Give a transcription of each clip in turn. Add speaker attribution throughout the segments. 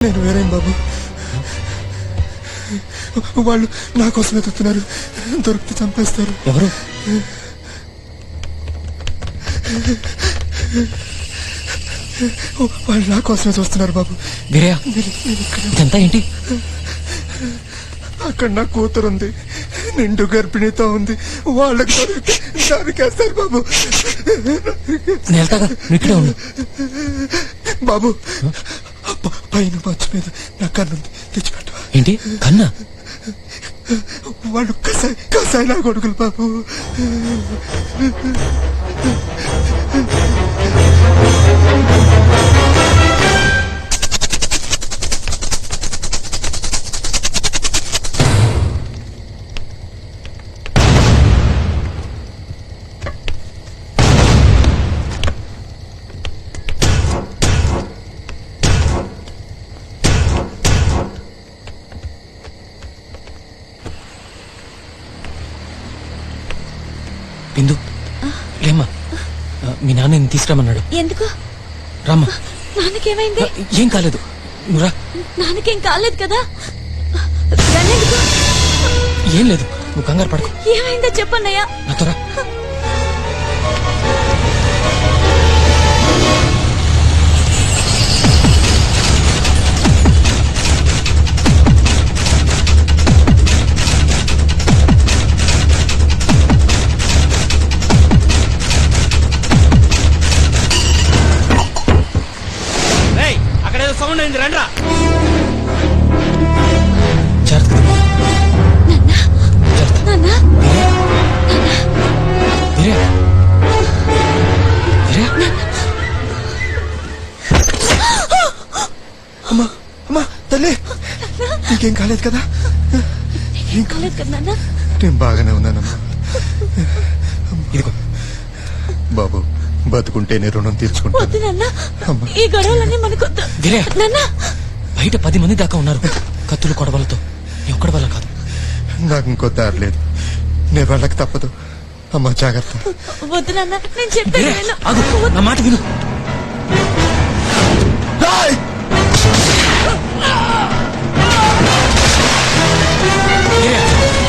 Speaker 1: నేను వేరేం బాబు, వాళ్ళు నా కోసమే చూస్తున్నారు. దొరికితే చంపేస్తారు.
Speaker 2: ఎవరు?
Speaker 1: వాళ్ళు నా కోసమే చూస్తున్నారు బాబు.
Speaker 2: వీరయ్య, ఇదంతా ఏంటి?
Speaker 1: అక్కడ నా కూతురుంది, నిండు గర్భిణితో ఉంది. వాళ్ళకి దొరికేస్తారు బాబు.
Speaker 2: నేను వెళ్తాగా, ఇక్కడే ఉండు
Speaker 1: బాబు. పైన మంచు మీద నా కన్నుంది, తెచ్చిపెట్టు.
Speaker 2: ఏంటి కన్నా?
Speaker 1: వాళ్ళు కసాయి నా కొడుకులు బాబు.
Speaker 2: బిందు, లేమ్మా. మీ నాన్న నిన్ను తీసుకురామన్నాడు.
Speaker 3: ఎందుకు?
Speaker 2: రామ్మా.
Speaker 3: నాన్నకేమైంది?
Speaker 2: ఏం కాలేదు, నువ్వురా.
Speaker 3: నాన్నకేం కాలేదు కదా?
Speaker 2: ఏం లేదు, నువ్వు కంగారు పడకు.
Speaker 3: ఏమైందో చెప్పన్నయ్యా.
Speaker 2: నాతో రా.
Speaker 4: సౌండ్ అయింది, రండ్రా.
Speaker 1: అమ్మా అమ్మా, తల్లి నీకేం కాలేదు కదా?
Speaker 3: ఏం కాలేదు కదా నాన్న?
Speaker 1: నేను బాగానే ఉన్నానమ్మా.
Speaker 2: ఇదిగో
Speaker 1: బాబు, బతుకుంటేనే రుణం తీర్చుకుంటా.
Speaker 3: వద్దు నాన్న, ఈ గొడవలన్నీ మనకొద్దు నాన్న.
Speaker 2: బయట 10 మంది దాకా ఉన్నారు, కత్తులు కొడవలతో. ఎక్కడి వల్ల కాదు.
Speaker 1: నాకు ఇంకో దారి లేదు, నేను వాళ్ళకి తప్పదు. అమ్మా జాగ్రత్త.
Speaker 3: వద్దు నాన్న, నేను చెప్పేది
Speaker 2: ఆగు, నా మాట విను.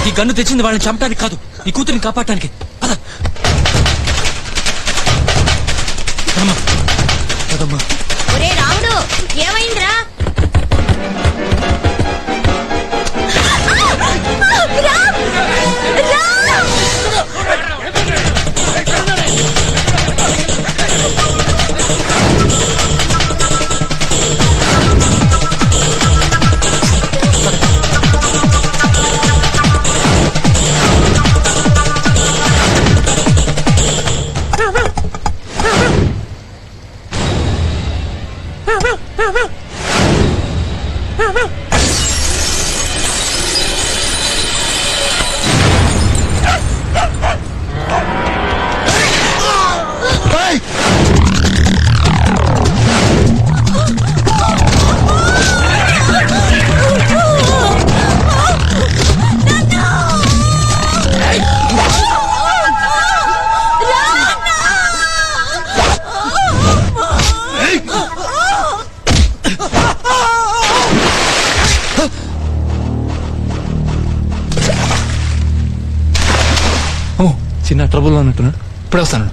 Speaker 2: ఈ గన్ను తెచ్చింది వాళ్ళని చంపడానికి కాదు, నీ కూతురిని కాపాడటానికి. పద.
Speaker 3: ఒరే రాముడు, ఏమైందిరా?
Speaker 2: చిన్న ట్రబుల్ అన్నట్టున్నాడు, ఇప్పుడే వస్తాను.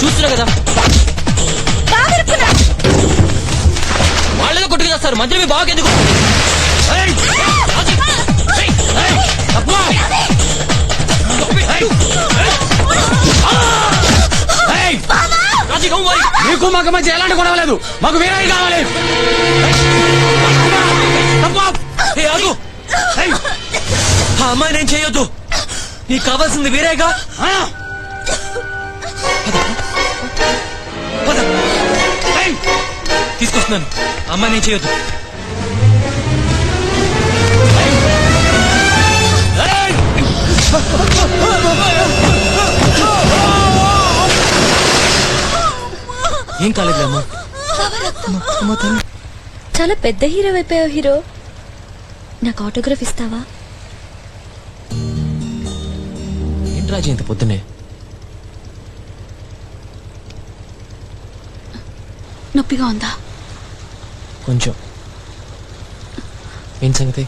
Speaker 2: చూస్తున్నా కదా, వాళ్ళేదో కొట్టుకు చేస్తారు, మధ్యలో మీ బాగా ఎందుకు? మీకు మాకు మధ్య ఎలాంటి గొడవలేదు, మాకు వేరే కావాలి. ఆ అమ్మాయి నేను చేయొద్దు, నీకు కావాల్సింది వేరేగా. తీసుకొస్తున్నాను, అమ్మాయి నేను చేయొద్దు. ఏం కాలేదు అమ్మా.
Speaker 1: అమ్మ తల్లి.
Speaker 3: చాలా పెద్ద హీరో అయిపోయావు హీరో. నాకు ఆటోగ్రాఫ్ ఇస్తావా?
Speaker 2: ఏంటి రాజీ ఇంత పొద్దునే?
Speaker 3: నొప్పిగా ఉందా?
Speaker 2: కొంచెం. ఏం సంగతి?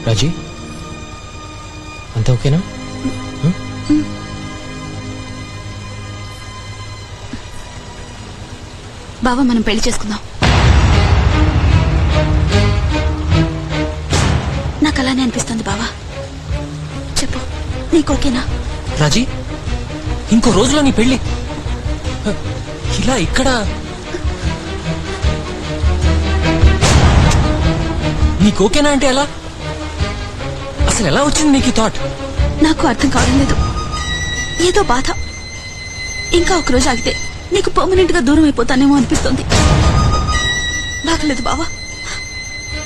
Speaker 2: రాజీ అంతా ఓకేనా?
Speaker 3: బావా మనం పెళ్లి చేసుకుందాం. నాకు అలానే అనిపిస్తుంది బావా. చెప్పు, నీకు ఓకేనా?
Speaker 2: రాజీ ఇంకో రోజులో నీ పెళ్లి. ఇలా ఇక్కడ నీకు ఓకేనా అంటే ఎలా? అసలు ఎలా వచ్చింది నీకు ఈ థాట్?
Speaker 3: నాకు అర్థం కావడం లేదు. ఏదో బాధ. ఇంకా ఒక రోజు ఆగితే నీకు పర్మనెంట్ గా దూరం అయిపోతానేమో అనిపిస్తుంది. బాగలేదు బావా,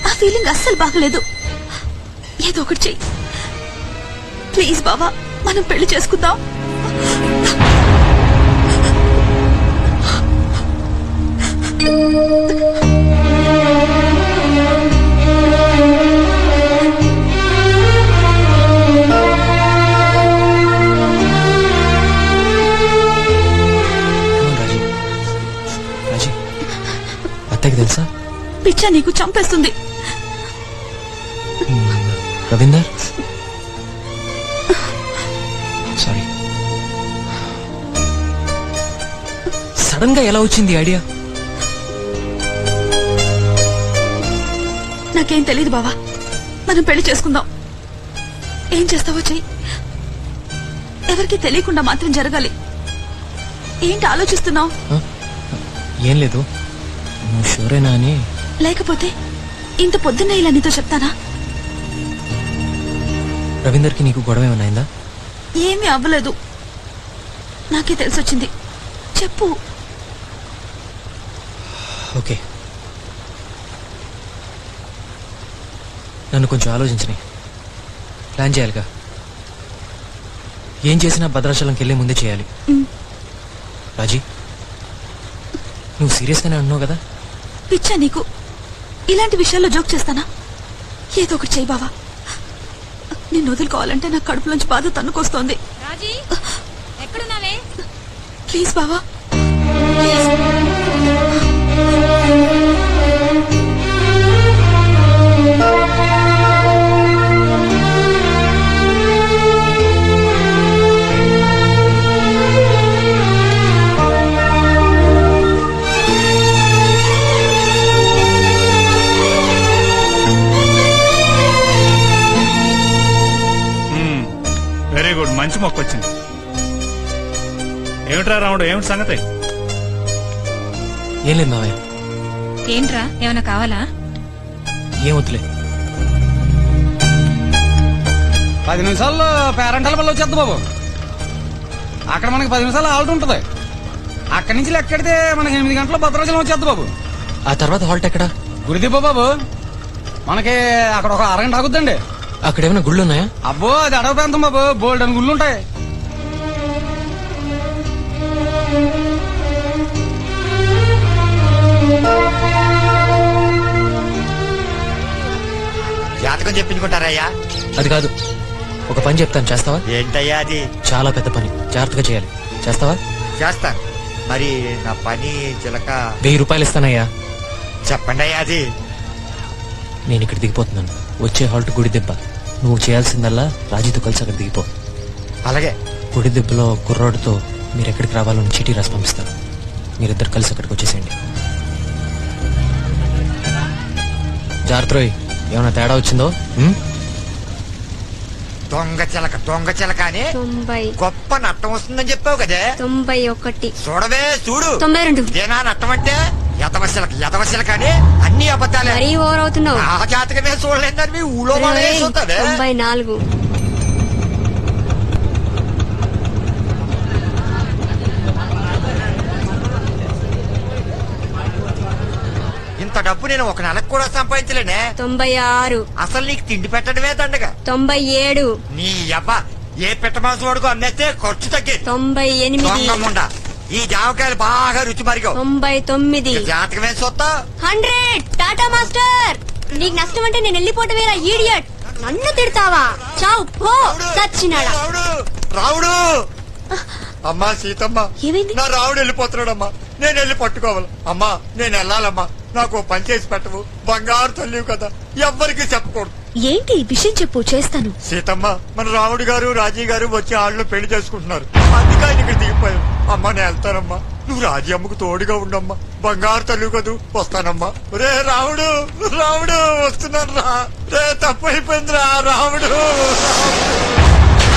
Speaker 3: ఆ ఫీలింగ్ అస్సలు బాగలేదు. ఏదో ఒకటి చెయ్యి ప్లీజ్ బావా, మనం పెళ్లి చేసుకుందాం.
Speaker 2: రాజీ రాజీ అత్తకి తెలుసా?
Speaker 3: పిచ్చా నీకు చంపేస్తుంది.
Speaker 2: రవీందర్ సారీ. సడన్ గా ఎలా వచ్చింది ఐడియా?
Speaker 3: నాకేం తెలియదు బావా, మనం పెళ్లి చేసుకుందాం. ఏం చేస్తావో చెయ్యి. ఎవరికి తెలియకుండా మాత్రం జరగాలి. ఏంటి ఆలోచిస్తున్నావు?
Speaker 2: ఏం లేదు, నువ్వు షూరేనా అని.
Speaker 3: లేకపోతే ఇంత పొద్దున్నే ఇలా నీతో చెప్తానా?
Speaker 2: రవీందర్కి నీకు గొడవ ఏమైనా అయిందా?
Speaker 3: ఏమీ అవ్వలేదు, నాకే తెలిసొచ్చింది. చెప్పు.
Speaker 2: ఓకే, నన్ను కొంచెం ఆలోచించని. ప్లాన్ చేయాలిగా. ఏం చేసినా భద్రాచలంకి వెళ్ళే ముందే చేయాలి. రాజీ నువ్వు సీరియస్గానే అంటున్నావు కదా?
Speaker 3: పిచ్చా నీకు? ఇలాంటి విషయాల్లో జోక్ చేస్తానా? ఏదో ఒకటి చెయ్యి బావా. నిన్ను వదులుకోవాలంటే నాకు కడుపులోంచి బాధ తన్నుకొస్తోంది. ప్లీజ్ బావా, ప్లీజ్.
Speaker 5: వెరీ గుడ్, మంచి మొక్క వచ్చింది. ఏమిట్రా రాముడు, ఏమిటి సంగతి?
Speaker 2: ఏం లేదు మావయ్య.
Speaker 3: ఏంట్రా, ఏమైనా కావాలా?
Speaker 2: ఏం వద్దులే.
Speaker 4: 10 నిమిషాల్లో పేరెంటాల వల్ల వచ్చేద్దు బాబు. అక్కడ మనకి 10 నిమిషాలు ఆల్ట్ ఉంటుంది. అక్కడి నుంచి లెక్కెడితే మనకి 8 గంటల భద్రాచలం వచ్చేద్దు బాబు.
Speaker 2: ఆ తర్వాత హాల్ట్ ఎక్కడా?
Speaker 4: గురిదిబ్బ బాబు. మనకి అక్కడ ఒక అరగంట ఆగుద్దండి.
Speaker 2: అక్కడ ఏమైనా గుళ్ళు ఉన్నాయా?
Speaker 4: అబ్బో, అది అడవి ప్రాంతం బాబు, బోల్డ్ అని గుళ్ళు ఉంటాయి.
Speaker 6: జాతకం చెప్పించుకుంటారయ్యా?
Speaker 2: అది కాదు, ఒక పని చెప్తాను, చేస్తావా?
Speaker 6: ఏంటయ్యా అది?
Speaker 2: చాలా పెద్ద పని, జాగ్రత్తగా చేయాలి. చేస్తావా?
Speaker 6: చేస్తాను. మరి నా పని చిలక
Speaker 2: 1000 రూపాయలు ఇస్తానయ్యా.
Speaker 6: చెప్పండి అయ్యా అది.
Speaker 2: నేను ఇక్కడ దిగిపోతున్నాను. వచ్చే హాల్ట్ గుడి దెబ్బ. నువ్వు చేయాల్సిందల్లా రాజీతో కలిసి అక్కడ దిగిపో.
Speaker 6: అలాగే.
Speaker 2: గుడి దెబ్బలో కుర్రాడుతో మీరు ఎక్కడికి రావాలని చీటీ రాసి పంపిస్తాను. మీరిద్దరు కలిసి అక్కడికి వచ్చేసేయండి. జాగ్రత్త రోయ్, ఏమైనా తేడా వచ్చిందో?
Speaker 6: దొంగ చిలక అని
Speaker 3: 90,
Speaker 6: గొప్ప నట్టం వస్తుందని చెప్పావు కదే.
Speaker 3: 91,
Speaker 6: చూడవే చూడు.
Speaker 3: 92.
Speaker 6: ఇదేనా నట్టం అంటే? ఎదవశిలక అని అన్ని అబద్ధాలే.
Speaker 3: మరీ ఓవర్ అవుతున్నావు.
Speaker 6: ఆ జాతకమే చూడలేదని మీ ఊళ్ళో వాళ్ళే చూస్తావే.
Speaker 3: 94.
Speaker 6: ఇంత డబ్బు నేను ఒక నెలకు కూడా సంపాదించలేనే
Speaker 7: 96
Speaker 6: అసలు నీకు తిండి పెట్టడమే దండగా
Speaker 7: 97
Speaker 6: నీ అబ్బా ఏ పెట్టమాసం వరకు అమ్మేస్తే ఖర్చు తగ్గేది
Speaker 7: 98
Speaker 6: దొంగముండా ఈ జామకాయలు బాగా రుచి మరిగావు
Speaker 7: 99
Speaker 6: జాతకమే సొత్తా
Speaker 7: 100 టాటా మాస్టర్ నీకు నష్టం అంటే నేను వెళ్ళిపోవటమేరా ఈడియట్ నన్ను తిడతావా చావు పో సచ్చినాడా
Speaker 6: రావుడు రావుడు అమ్మా సీతమ్మ
Speaker 3: ఏమైంది?
Speaker 6: నా రావుడు వెళ్ళిపోతున్నాడమ్మా నేను వెళ్ళి పట్టుకోవాలి అమ్మా నేను వెళ్ళాలమ్మా నాకు ఓ పని చేసి పెట్టవు బంగారు తల్లివి కదా ఎవ్వరికి చెప్పకూడదు
Speaker 3: ఏంటి విషయం చెప్పు చేస్తాను
Speaker 6: సీతమ్మ మన రాముడు గారు రాజీ గారు వచ్చి ఆళ్ళు పెళ్లి చేసుకుంటున్నారు అందుకే ఆయన ఇక్కడ దిగిపోయావు అమ్మా నేను వెళ్తానమ్మా నువ్వు రాజీ అమ్మకు తోడుగా ఉండమ్మా బంగారు తల్లి కదూ వస్తానమ్మా రే రాముడు రాముడు వస్తున్నాను రా రే తప్పైపోయింది రా రాముడు